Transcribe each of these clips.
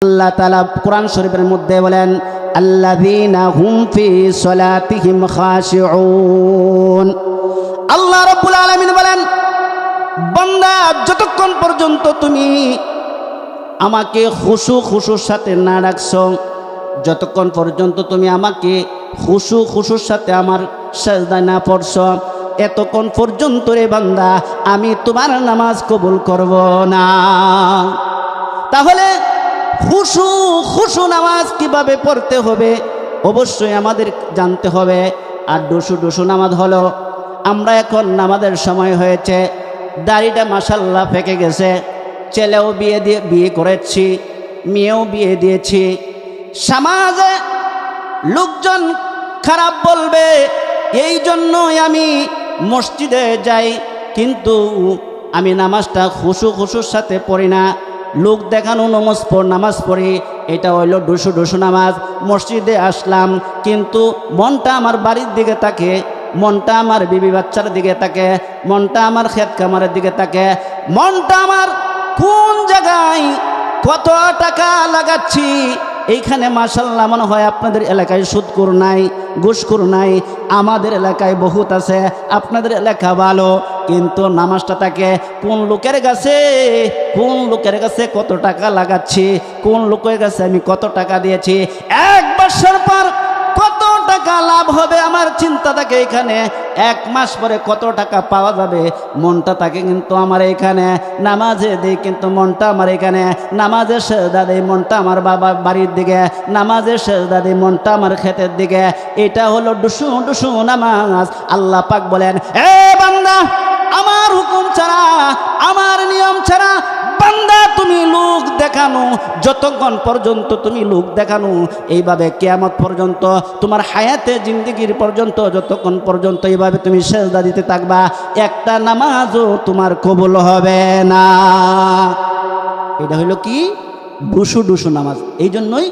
আল্লাহ তাআলা কোরআন শরীফের মধ্যে বলেন আল্লাযীনা হুম ফি সলাতিহিম খাশিউন। আল্লাহ রাব্বুল আলামিন বলেন, বান্দা যতক্ষণ পর্যন্ত তুমি আমাকে খুশুর সাথে না রাখছো, যতক্ষণ পর্যন্ত তুমি আমাকে খুশুর সাথে আমার সিজদা না পড়ছো, এতক্ষণ পর্যন্ত রে বান্দা আমি তোমার নামাজ কবুল করব না। তাহলে খুশু নামাজ কিভাবে পড়তে হবে অবশ্যই আমাদের জানতে হবে। আর ডুসু নামাজ হলো, আমরা এখন নামাজের সময় হয়েছে, দাড়িটা মাশাআল্লাহ পেকে গেছে, ছেলেও বিয়ে করেছি, মেয়েও বিয়ে দিয়েছি, সমাজে লোকজন খারাপ বলবে, এই জন্যই আমি মসজিদে যাই, কিন্তু আমি নামাজটা খুশুর সাথে পড়ি না, লোক দেখানো নামাজ পড়ি, এটা হইল ডুসু নামাজ। মসজিদে আসলাম কিন্তু মনটা আমার বাড়ির দিকে থাকে, মনটা আমার বিবি বাচ্চার দিকে থাকে, মনটা আমার ক্ষেত খামারের দিকে থাকে, মনটা আমার কোন জায়গায় কত টাকা লাগাচ্ছি। এইখানে মাশাআল্লাহ মনে হয় আপনাদের এলাকায় সুদখোর নাই, ঘুষখোর নাই, আমাদের এলাকায় বহুত আছে, আপনাদের এলাকা ভালো, কিন্তু নামাজটা থাকে কোন লোকের কাছে কত টাকা লাগাচ্ছি, কোন লোকের কাছে আমি কত টাকা দিয়েছি, এক বছর পর কত টাকা লাভ হবে আমার চিন্তা থাকে এখানে, এক মাস পরে কত টাকা পাওয়া যাবে মনটা থাকে কিন্তু আমার এখানে, নামাজে দেই কিন্তু মনটা আমার এখানে, নামাজের সেজদা দেই মনটা আমার বাবা বাড়ির দিকে, নামাজের সেজদা দেই মনটা আমার ক্ষেতের দিকে। এটা হলো ডুসু নামাজ। আল্লাহ পাক বলেন, এ বান্দা, আমার হুকুম ছাড়া, আমার নিয়ম ছাড়া বান্দা তুমি লোক দেখানো, যতক্ষণ পর্যন্ত তুমি লোক দেখানো, এইভাবে কিয়ামত পর্যন্ত তোমার হায়াতে জিন্দেগির পর্যন্ত যতক্ষণ পর্যন্ত এইভাবে তুমি সেজদা দিতে থাকবা, একটা নামাজও তোমার কবুল হবে না। এটা হইল কি? ডুসু নামাজ। এই জন্যই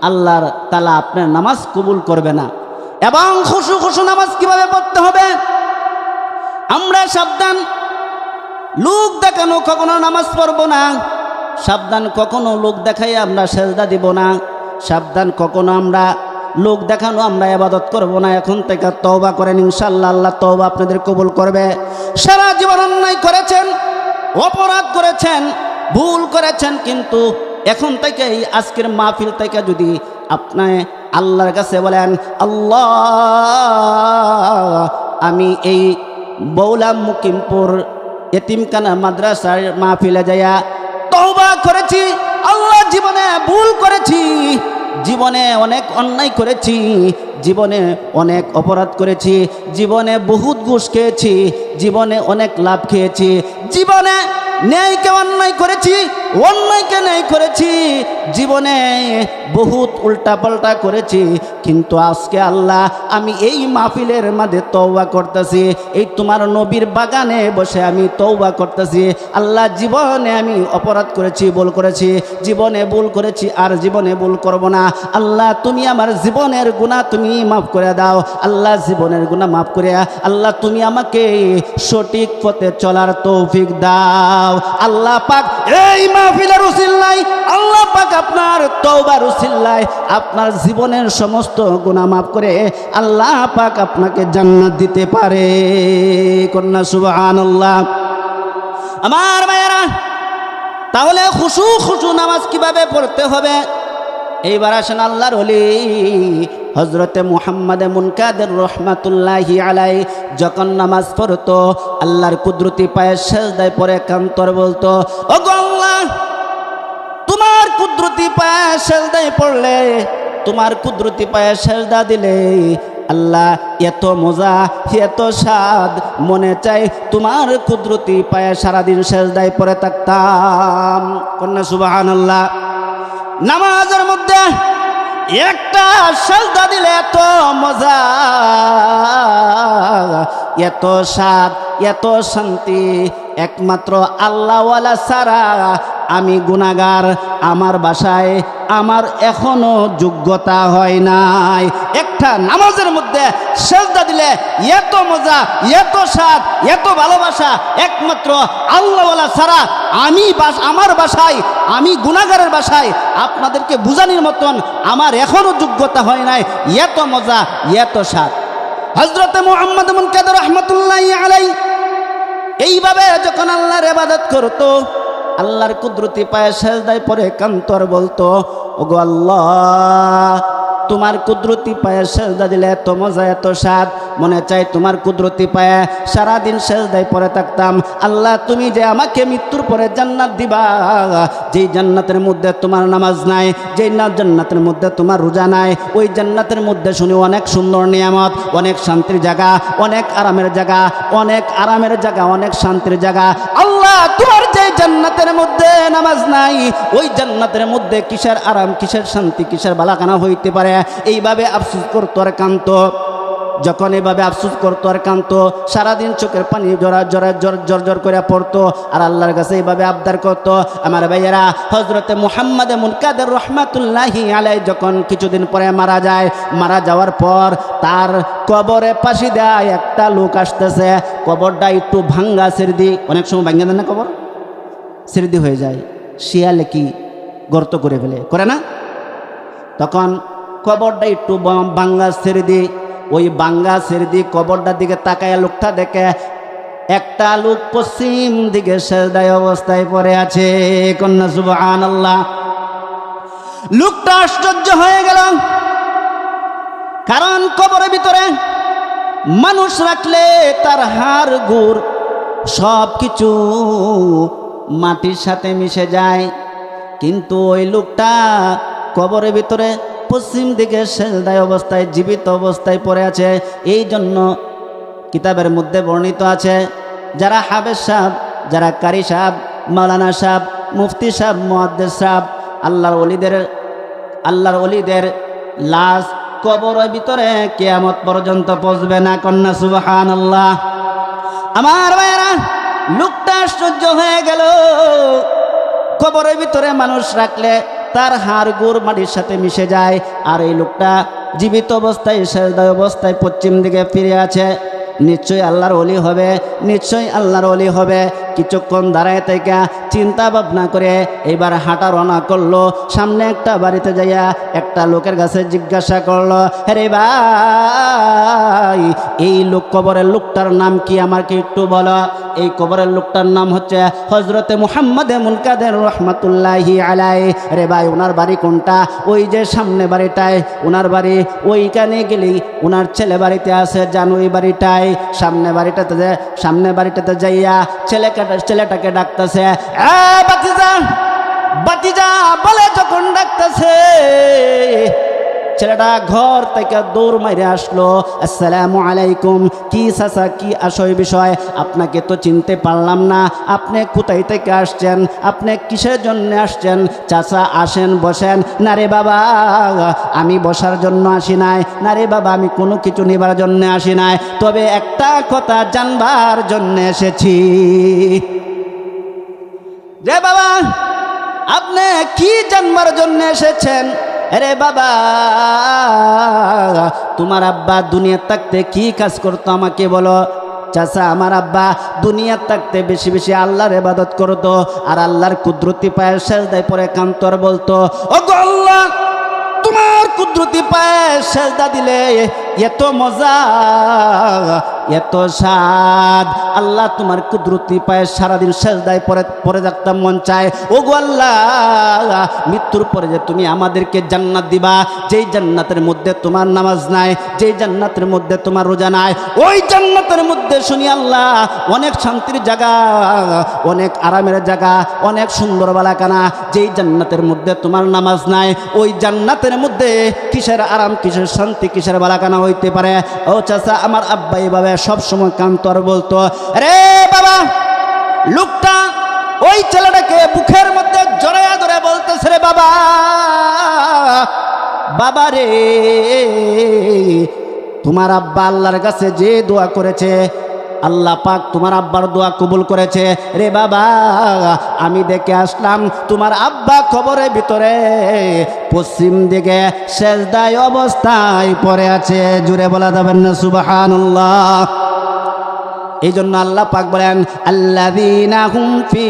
আল্লাহ তাআলা আপনার নামাজ কবুল করবে না। এবং খুশু নামাজ কিভাবে পড়তে হবে আমরা সাবধান। লোক দেখানো কখনো নামাজ পড়বো না, সাবধান কখনো লোক দেখাই আমরা সেজদা দিব না, সাবধান কখনো আমরা লোক দেখানো আমরা ইবাদত করব না। এখন থেকে তওবা করেন, ইনশাআল্লাহ আল্লাহ তওবা আপনাদের কবুল করবে। সারা জীবন অন্যায় করেছেন, অপরাধ করেছেন, ভুল করেছেন, কিন্তু এখন থেকে এই আজকের মাহফিল থেকে যদি আপনি আল্লাহর কাছে বলেন, আল্লাহ আমি এই বৌলা মুকিমপুর এতিমখানা মাদ্রাসার মাহফিলে যাইয়া তওবা করেছি, আল্লাহ জীবনে ভুল করেছি, জীবনে অনেক অন্যায় করেছি, জীবনে অনেক অপরাধ করেছি, জীবনে বহুত ঘুষ খেয়েছি, জীবনে অনেক লাভ খেয়েছি, জীবনে ন্যায়কে অন্যায় করেছি, অন্যায়কে ন্যায় করেছি, জীবনে বহুত উল্টাপাল্টা করেছি, কিন্তু আজকে আল্লাহ আমি এই মাহফিলের মাঝে তওবা করতেছি, এই তোমার নবীর বাগানে বসে আমি তওবা করতেছি। আল্লাহ জীবনে আমি অপরাধ করেছি, ভুল করেছি, জীবনে ভুল করেছি, আর জীবনে ভুল করব না। আল্লাহ তুমি আমার জীবনের গুনাহ তুমি মাফ করে দাও, আল্লাহ জীবনের গুনাহ মাফ করে আল্লাহ তুমি আমাকে সঠিক পথে চলার তৌফিক দাও। আল্লাহ পাক এই মাহফিলের উসিলায়, আল্লাহ পাক আপনার তওবার উসিলায় আপনার জীবনের সমস্ত গুনাহ মাফ করে আল্লাহ পাক আপনাকে জান্নাত দিতে পারে। কন্যা সুবহানাল্লাহ। আমার ভাইয়েরা, তাহলে খুশু নামাজ কিভাবে পড়তে হবে এইবার আসেন আল্লাহর ওলি হযরতে মুহাম্মদ মুনকাদির রহমাতুল্লাহি আলাইহি যখন নামাজ পড়তো আল্লাহর কুদরতি পায়ে সেজদায় পড়ে কান্তর বলতো, ওগো আল্লাহ, তোমার কুদরতি পায়ে সেজদায় পড়লে, তোমার কুদরতি পায়ে সেজদা দিলে আল্লাহ এত মজা, এত স্বাদ, মনে চাই তোমার কুদরতি পায়ে সারাদিন সেজদায় পড়ে থাকতাম। কন্যা সুবহানাল্লাহ। নামাজের মধ্যে একটা সেজদা দিলে এত মজা, এত স্বাদ, এত শান্তি, একমাত্র আল্লাহওয়ালা ছাড়া আমি গুনাহগার, আমার বাসায় আমার এখনো যোগ্যতা হয় নাই। একটা নামাজের মধ্যে সেজদা দিলে এত মজা, এত স্বাদ, এত ভালোবাসা একমাত্র আল্লাহওয়ালা ছাড়া আমার বাসায়, আমি গুনাহগারের বাসায় আপনাদেরকে বুঝানোর মতন আমার এখনো যোগ্যতা হয় নাই। এত মজা, এত স্বাদ। হযরত মুহাম্মদ মুনকাদির রাহমাতুল্লাহি আলাইহি এইভাবে যখন আল্লাহর ইবাদত করত, আল্লাহর কুদরতি পায়ে সেজদায় পড়ে কাঁদতো আর বলতো, ওগো আল্লাহ, তোমার কুদরতি পায়ে সেজদা দিলে এত মজা, এত স্বাদ, মনে চাই তোমার কুদরতি পায়ে সারাদিন সেজদায় পড়ে থাকতাম। আল্লাহ, তুমি যে আমাকে মৃত্যুর পরে জান্নাত দিবা, যেই জান্নাতের মধ্যে তোমার নামাজ নাই, যেই জান্নাতের মধ্যে তোমার রোজা নাই, ওই জান্নাতের মধ্যে শুনি অনেক সুন্দর নিয়ামত, অনেক শান্তির জায়গা, অনেক আরামের জায়গা, অনেক আরামের জায়গা, অনেক শান্তির জায়গা। আল্লাহ, তোমার যে জান্নাতের মধ্যে নামাজ নাই, ওই জান্নাতের মধ্যে কিসের আরাম, কিসের শান্তি, কিসের বালাখানা হইতে পারে? এইভাবে আফসোস করতো আর কাঁদতো। যখন এভাবে আফসোস করতো আর কাঁদতো, সারাদিন চোখের পানি জর করে পড়তো আর আল্লাহর কাছে এইভাবে আবদার করতো। আমার ভাইয়েরা, হযরতে মুহাম্মদ মুনকাদির রাহমাতুল্লাহি আলাইহি যখন কিছুদিন পরে মারা যায়, মারা যাওয়ার পর তার কবরে পাশে দেয় একটা লোক আসতেছে। কবরটা একটু ভাঙ্গা সিরদি, অনেক সময় ভাঙ্গা দেন না কবর, সিরদি হয়ে যায়, শিয়ালে কি গর্ত করে ফেলে, করে না? তখন কবরটা একটু ভাঙ্গা সিরদি, ওই বাঙ্গা সিরদি কবরটার দিকে তাকায় লোকটা দেখে একটা লোক পশ্চিম দিকে সেজদায় অবস্থায় পড়ে আছে। কন্যা সুবহানাল্লাহ। লোকটা আশ্চর্য হয়ে গেল, কারণ কবরের ভিতরে মানুষ রাখলে তার হাড় গুড় সব কিছু মাটির সাথে মিশে যায়, কিন্তু ওই লোকটা কবরের ভিতরে পশ্চিম দিকে সেজদায় অবস্থায় জীবিত অবস্থায় পড়ে আছে। এই জন্য কিতাবের মধ্যে বর্ণিত আছে, যারা হাফেজ সাহেব, যারা কারি সাহেব, মাওলানা সাহেব, মুফতি সাহেব, মুহাদ্দিস সাহেব, আল্লাহর ওলিদের লাশ কবরের ভিতরে কিয়ামত পর্যন্ত পৌঁছবে না। কন্যা সুবহানাল্লাহ। আমার ভাইয়েরা, লোকটা আশ্চর্য হয়ে গেল, কবরের ভিতরে মানুষ রাখলে তার হাড় গুড় মাটির সাথে মিশে যায়, আর এই লোকটা জীবিত অবস্থায় সেজদায় অবস্থায় পশ্চিম দিকে ফিরে আছে। নিশ্চয়ই আল্লাহর ওলি হবে, নিশ্চয়ই আল্লাহর ওলি হবে। কিছুক্ষণ দাঁড়ায় থেকে চিন্তা ভাবনা করে এবার হাঁটা রওনা করলো। সামনে একটা বাড়িতে যাইয়া একটা লোকের কাছে জিজ্ঞাসা করলো, হে ভাই, এই লোক কবরের লোকটার নাম কি, আমাকে একটু বলো। এই কবরের লোকটার নাম হচ্ছে হযরতে মুহাম্মদ মুনকাদির রাহমাতুল্লাহি আলাইহি। রে ভাই, ওনার বাড়ি কোনটা? ওই যে সামনে বাড়িটায় ওনার বাড়ি। ওইখানে গেলেই ওনার ছেলে বাড়িতে আছে, জানো ওই বাড়িটায়, সামনে বাড়িটাতে যাইয়া ছেলেটাকে ডাকতেছে, বাতিজা বাতিজা বলে যখন ডাকতেছে, ছেলেটা ঘর থেকে দৌড় মাইরে আসলো। আসসালামু আলাইকুম। কি চাচা, কি আসয় বিষয়? আপনাকে তো চিনতে পারলাম না, আপনি কোথায় থেকে আসছেন, আপনি কিসের জন্য আসছেন? চাচা আসেন, বসেন। না রে বাবা, আমি বসার জন্য আসি নাই, না রে বাবা, আমি কোনো কিছু নেবার জন্য আসি নাই, তবে একটা কথা জানবার জন্য এসেছি। রে বাবা, আপনি কি জানবার জন্য এসেছেন? আরে বাবা, তোমার আব্বা দুনিয়া থাকতে কি কাজ করতো আমাকে বলো। চাচা, আমার আব্বা দুনিয়া থাকতে বেশি বেশি আল্লাহর ইবাদত করতো আর আল্লাহর কুদরতি পায়ে সেজদায় পড়ে কাঁদতো আর বলতো, ওগো আল্লাহ, তোমার কুদরতি পায়ে সেজদা দিলে এত মজা, এত স্বাদ। আল্লাহ, তোমার কুদরতি পায়ে সারাদিন সেজদায় পড়ে থাকতাম, মন চায়। ওগো আল্লাহ, মৃত্যুর পরে যে তুমি আমাদেরকে জান্নাত দিবা, যেই জান্নাতের মধ্যে তোমার নামাজ নাই, যেই জান্নাতের মধ্যে তোমার রোজা নাই, ওই জান্নাতের মধ্যে শুনি আল্লাহ অনেক শান্তির জায়গা, অনেক আরামের জায়গা, অনেক সুন্দর বালাখানা। যেই জান্নাতের মধ্যে তোমার নামাজ নাই, ওই জান্নাতের মধ্যে কিসের আরাম, কিসের শান্তি, কিসের বালাখানা হইতে পারে? ও চাচা, আমার আব্বা এইভাবে সবসময় কাঁদতো আর বলতো। রে বাবা, লোকটা ওই ছেলেটাকে বুকের মধ্যে জড়াইয়া ধরে বলতেছে, রে বাবা, বাবা রে, তোমার আব্বা আল্লাহর কাছে যে দোয়া করেছে, আল্লাহ পাক তোমার আব্বার দোয়া কবুল করেছে। রে বাবা, আমি দেখে আসলাম তোমার আব্বা কবরের ভিতরে পশ্চিম দিকে সেজদায় অবস্থায় পড়ে আছে। জুড়ে বলা যাবেন না সুবহানাল্লাহ? এই জন্য আল্লাহ পাক বলেন আল্লাযীনা হুম ফি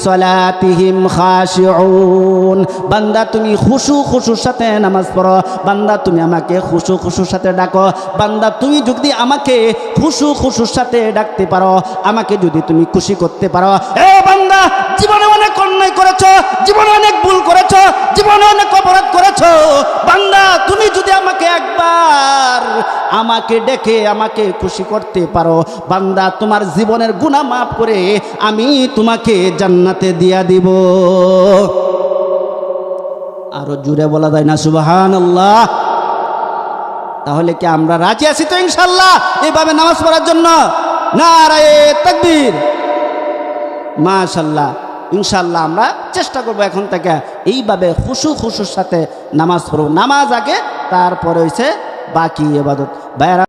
সলাতিহিম খাশিউন। বান্দা তুমি খুশুর সাথে নামাজ পড়ো, বান্দা তুমি আমাকে খুশুর সাথে ডাকো, বান্দা তুমি যদি আমাকে খুশুর সাথে ডাকতে পারো, আমাকে যদি তুমি খুশি করতে পারো, এ বান্দা জীবনে অনেক অন্যায় করেছো, জীবনে অনেক ভুল করেছো, জীবনে অনেক অপরাধ করেছো, বান্দা তুমি যদি আমাকে একবার আমাকে ডেকে আমাকে খুশি করতে পারো, বান্দা তোমার জীবনের গুনাহ মাফ করে আমি তোমাকে জান্নাতে দিয়া দিব। আরো জোরে বলা যায় না সুবহানাল্লাহ? তাহলে কি আমরা রাজি আছি তো ইনশাআল্লাহ এইভাবে নামাজ পড়ার জন্য? নারায়ে তাকবীর। মাশাআল্লাহ, ইনশাআল্লাহ আমরা চেষ্টা করব এখন থেকে এইভাবে খুশুর সাথে নামাজ পড়ব। নামাজ আগে, তারপরে হইছে বাকি ইবাদত। ভাইরা